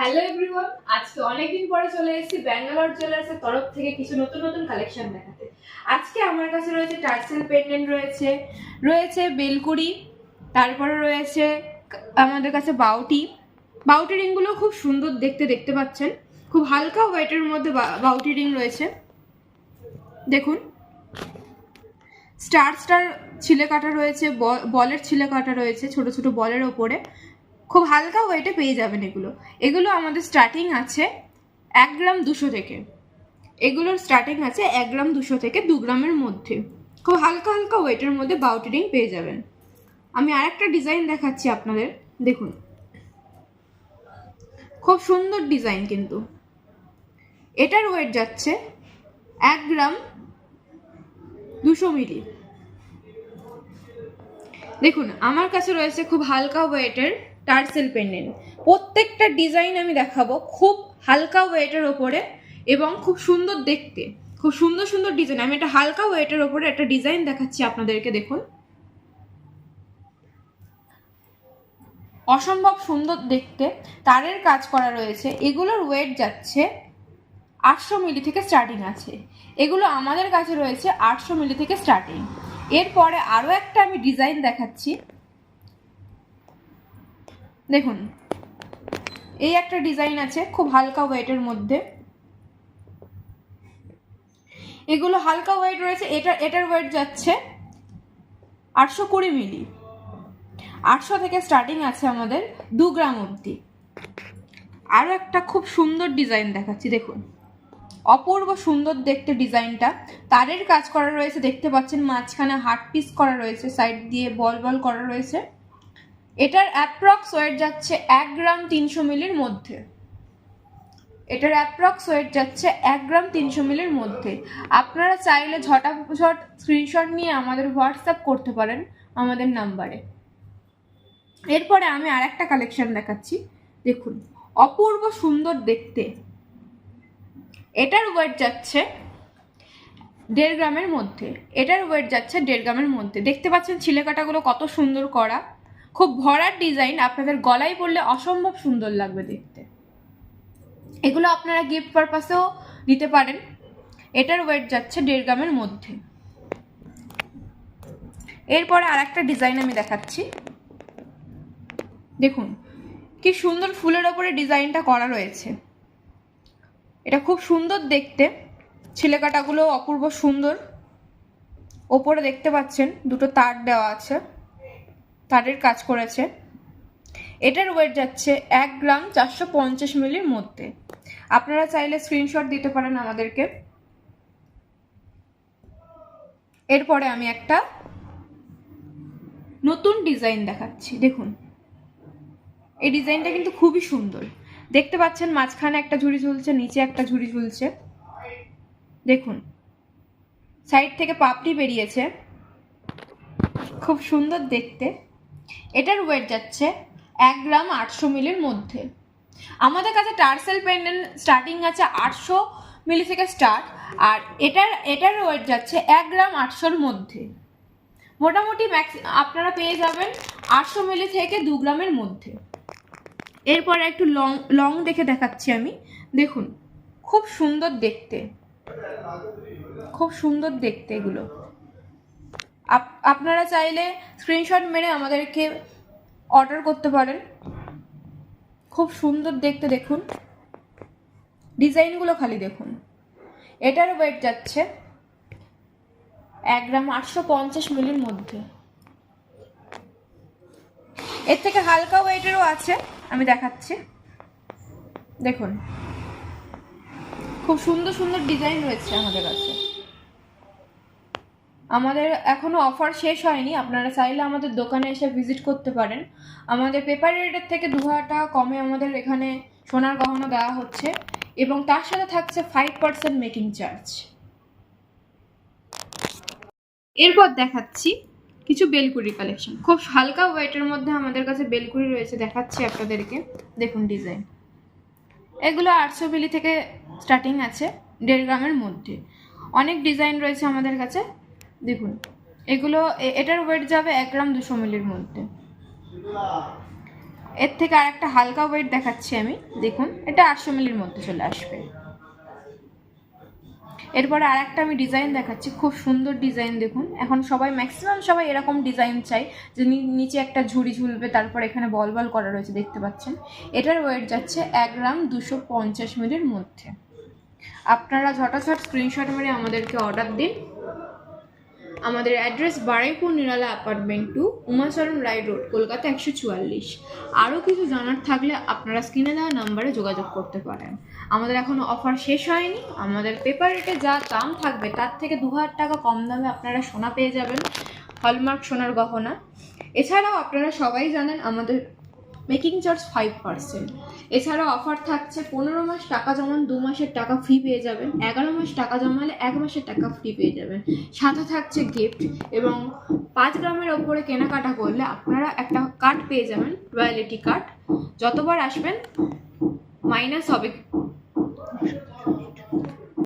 Hello everyone, আজকে অনেকদিন পরে চলে এসেছি ব্যাঙ্গালোর জুয়েলার্সের তরফ থেকে কিছু নতুন নতুন কালেকশন দেখাতে। আজকে আমার কাছে রয়েছে টার্সেল পেন্ডেন্ট, রয়েছে বেলকুড়ি, তারপরে রয়েছে আমাদের কাছে বাউটি রিংগুলো খুব সুন্দর দেখতে পাচ্ছেন। খুব হালকা ওয়েটের মধ্যে বাউটি রিং রয়েছে। দেখুন, স্টার ছিলে কাটা রয়েছে, বলের ছিলে কাটা রয়েছে ছোট ছোট বলের ওপরে। খুব হালকা ওয়েটে পেয়ে যাবেন এগুলো আমাদের স্টার্টিং আছে 1 গ্রাম 200 থেকে। এগুলোর স্টার্টিং আছে 1 গ্রাম 200 থেকে 2 গ্রামের মধ্যে। খুব হালকা ওয়েটের মধ্যে বাউটি রিং পেয়ে যাবেন। আমি আরেকটা ডিজাইন দেখাচ্ছি আপনাদের, দেখুন খুব সুন্দর ডিজাইন, কিন্তু এটার ওয়েট যাচ্ছে 1 গ্রাম 200 মিলি। দেখুন, আমার কাছে রয়েছে খুব হালকা ওয়েটের টার্সেল পেন্ডেন্ট। প্রত্যেকটা ডিজাইন আমি দেখাবো খুব হালকা ওয়েটের ওপরে এবং খুব সুন্দর দেখতে, খুব সুন্দর ডিজাইন। আমি একটা হালকা ওয়েটের ওপরে একটা ডিজাইন দেখাচ্ছি আপনাদেরকে, দেখুন অসম্ভব সুন্দর দেখতে, তারের কাজ করা রয়েছে। এগুলোর ওয়েট যাচ্ছে 800 মিলি থেকে স্টার্টিং আছে। এগুলো আমাদের কাছে রয়েছে 800 মিলি থেকে স্টার্টিং। এরপরে আরও একটা আমি ডিজাইন দেখাচ্ছি, দেখুন এই একটা ডিজাইন আছে খুব হালকা ওয়েটের মধ্যে। এগুলো হালকা ওয়েট রয়েছে। এটার ওয়েট যাচ্ছে 820 মিলি। 800 থেকে স্টার্টিং আছে আমাদের 2 গ্রাম অবধি। আরও একটা খুব সুন্দর ডিজাইন দেখাচ্ছি, দেখুন অপূর্ব সুন্দর দেখতে ডিজাইনটা। তারের কাজ করা রয়েছে, দেখতে পাচ্ছেন মাঝখানে হার্ট পিস করা রয়েছে, সাইড দিয়ে বল করা রয়েছে। এটার অ্যাপ্রক্স ওয়েট যাচ্ছে 1 গ্রাম 300 মিলির মধ্যে। এটার অ্যাপ্রক্স ওয়েট যাচ্ছে 1 গ্রাম 300 মিলির মধ্যে। আপনারা চাইলে ঝটাঝট স্ক্রিনশট নিয়ে আমাদের হোয়াটসঅ্যাপ করতে পারেন আমাদের নাম্বারে। এরপরে আমি আরেকটা কালেকশন দেখাচ্ছি, দেখুন অপূর্ব সুন্দর দেখতে। এটার ওয়েট যাচ্ছে 1.5 গ্রামের মধ্যে। এটার ওয়েট যাচ্ছে 1.5 গ্রামের মধ্যে। দেখতে পাচ্ছেন ছিলেকাটাগুলো কত সুন্দর করা, খুব ভরার ডিজাইন। আপনাদের গলায় পরলে অসম্ভব সুন্দর লাগবে দেখতে। এগুলো আপনারা গিফট পারপাসেও দিতে পারেন। এটার ওয়েট যাচ্ছে 1.5 গ্রামের মধ্যে। এরপরে আরেকটা ডিজাইন আমি দেখাচ্ছি, দেখুন কি সুন্দর ফুলের ওপরে ডিজাইনটা করা রয়েছে। এটা খুব সুন্দর দেখতে, ছিলেকাটাগুলো অপূর্ব সুন্দর। ওপরে দেখতে পাচ্ছেন দুটো তার দেওয়া আছে, তারের কাজ করেছে। এটার ওয়েট যাচ্ছে 1 গ্রাম 450 মিলির মধ্যে। আপনারা চাইলে স্ক্রিনশট দিতে পারেন আমাদেরকে। এরপরে আমি একটা নতুন ডিজাইন দেখাচ্ছি, দেখুন এই ডিজাইনটা কিন্তু খুবই সুন্দর। দেখতে পাচ্ছেন মাঝখানে একটা ঝুড়ি ঝুলছে, নিচে একটা ঝুড়ি ঝুলছে। দেখুন সাইড থেকে পাপড়ি বেরিয়েছে, খুব সুন্দর দেখতে। এটার ওয়েট যাচ্ছে 1 গ্রাম 800 মিলির মধ্যে। আমাদের কাছে টার্সেল পেন্ডেন্ট স্টার্টিং আছে 800 মিলি থেকে স্টার্ট, আর এটার ওয়েট যাচ্ছে 1 গ্রাম 800-র মধ্যে। মোটামুটি আপনারা পেয়ে যাবেন 800 মিলি থেকে 2 গ্রামের মধ্যে। এরপরে একটু লং দেখে দেখাচ্ছি আমি, দেখুন খুব সুন্দর দেখতে, খুব সুন্দর দেখতে। এগুলো আপনারা চাইলে স্ক্রিনশট মেরে আমাদেরকে অর্ডার করতে পারেন। খুব সুন্দর দেখতে, দেখুন ডিজাইনগুলো খালি দেখুন। এটার ওয়েট যাচ্ছে 1 গ্রাম 850 মিলির মধ্যে। এর থেকে হালকা ওয়েটেরও আছে, আমি দেখাচ্ছি, দেখুন খুব সুন্দর ডিজাইন রয়েছে আমাদের কাছে। আমাদের এখনো অফার শেষ হয়নি, আপনারা চাইলে আমাদের দোকানে এসে ভিজিট করতে পারেন। আমাদের পেপার রেটের থেকে 2000 টাকা কমে আমাদের এখানে সোনার গহনা দেওয়া হচ্ছে, এবং তার সাথে থাকছে 5% মেকিং চার্জ। এরপর দেখাচ্ছি কিছু বেলকুড়ি কালেকশন। খুব হালকা ওয়েটের মধ্যে আমাদের কাছে বেলকুড়ি রয়েছে, দেখাচ্ছি আপনাদেরকে, দেখুন ডিজাইন। এগুলো 800 মিলি থেকে স্টার্টিং আছে 1.5 গ্রামের মধ্যে। অনেক ডিজাইন রয়েছে আমাদের কাছে, দেখুন এগুলো। এটার ওয়েট যাবে 1 গ্রাম 200 মিলির মধ্যে। এর থেকে আর একটা হালকা ওয়েট দেখাচ্ছি আমি, দেখুন এটা 800 মিলির মধ্যে চলে আসবে। এরপরে আর একটা আমি ডিজাইন দেখাচ্ছি, খুব সুন্দর ডিজাইন। দেখুন এখন সবাই ম্যাক্সিমাম সবাই এরকম ডিজাইন চাই, যে নিচে একটা ঝুড়ি ঝুলবে, তারপর এখানে বল বল করা রয়েছে, দেখতে পাচ্ছেন। এটার ওয়েট যাচ্ছে 1 গ্রাম 250 মিলির মধ্যে। আপনারা ঝটাঝট স্ক্রিনশট মেরে আমাদেরকে অর্ডার দিন। আমাদের অ্যাড্রেস বারুইপুর নিরালা অ্যাপার্টমেন্ট 2, উমাচরণ রায় রোড, কলকাতা 144। আরও কিছু জানার থাকলে আপনারা স্ক্রিনে দেওয়া নাম্বারে যোগাযোগ করতে পারেন। আমাদের এখনও অফার শেষ হয়নি। আমাদের পেপার রেটে যা দাম থাকবে তার থেকে 2000 টাকা কম দামে আপনারা সোনা পেয়ে যাবেন, হলমার্ক সোনার গহনা। এছাড়াও আপনারা সবাই জানেন আমাদের মেকিং চার্জ 5%। এছাড়াও অফার থাকছে 15 মাস টাকা জমান 2 মাসের টাকা ফ্রি পেয়ে যাবেন, 11 মাস টাকা জমালে 1 মাসের টাকা ফ্রি পেয়ে যাবেন। সাথে থাকছে গিফট, এবং 5 গ্রামের ওপরে কেনাকাটা করলে আপনারা একটা কার্ড পেয়ে যাবেন, রয়্যালিটি কার্ড। যতবার আসবেন মাইনাস হবে